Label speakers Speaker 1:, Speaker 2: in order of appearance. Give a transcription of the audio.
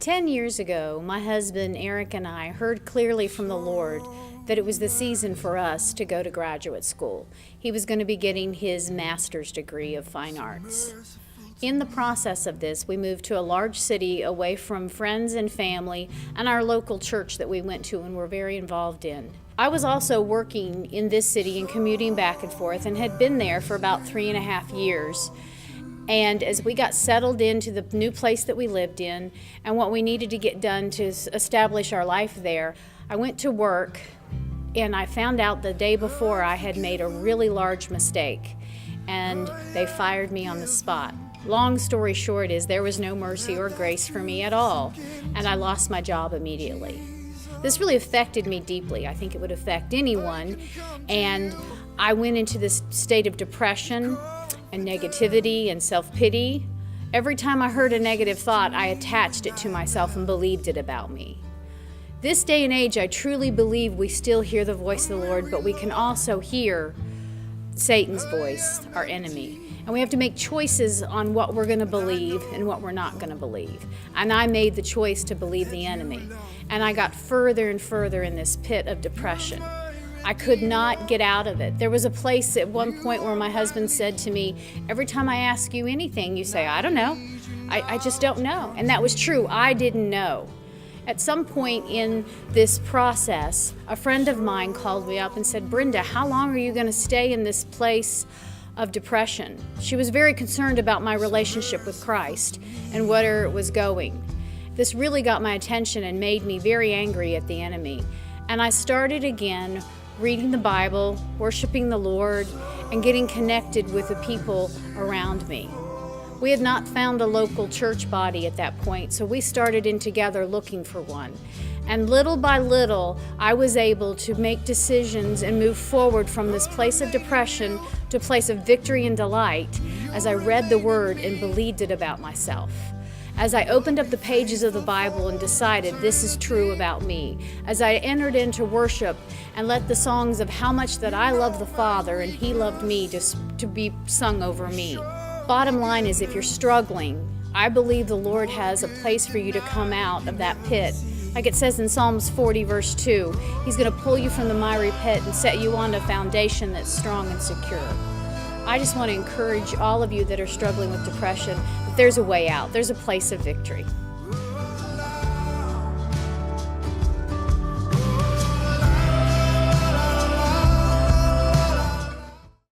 Speaker 1: 10 years ago, my husband Eric and I heard clearly from the Lord that it was the season for us to go to graduate school. He was going to be getting his master's degree of fine arts. In the process of this, we moved to a large city away from friends and family and our local church that we went to and were very involved in. I was also working in this city and commuting back and forth and had been there for about 3.5 years. And as we got settled into the new place that we lived in and what we needed to get done to establish our life there, I went to work and I found out the day before I had made a really large mistake, and they fired me on the spot. Long story short is there was no mercy or grace for me at all, and I lost my job immediately. This really affected me deeply. I think it would affect anyone, and I went into this state of depression and negativity and self-pity. Every time I heard a negative thought, I attached it to myself and believed it about me. This day and age, I truly believe we still hear the voice of the Lord, but we can also hear Satan's voice, our enemy. And we have to make choices on what we're going to believe and what we're not going to believe. And I made the choice to believe the enemy. And I got further and further in this pit of depression. I could not get out of it. There was a place at one point where my husband said to me, every time I ask you anything, you say, I don't know. I just don't know. And that was true. I didn't know. At some point in this process, a friend of mine called me up and said, Brenda, how long are you going to stay in this place of depression? She was very concerned about my relationship with Christ and where it was going. This really got my attention and made me very angry at the enemy. And I started again reading the Bible, worshiping the Lord, and getting connected with the people around me. We had not found a local church body at that point, so we started in together looking for one. And little by little, I was able to make decisions and move forward from this place of depression to a place of victory and delight as I read the Word and believed it about myself. As I opened up the pages of the Bible and decided this is true about me, as I entered into worship and let the songs of how much that I love the Father and He loved me to be sung over me. Bottom line is, if you're struggling, I believe the Lord has a place for you to come out of that pit. Like it says in Psalms 40 verse 2, He's going to pull you from the miry pit and set you on a foundation that's strong and secure. I just want to encourage all of you that are struggling with depression that there's a way out. There's a place of victory.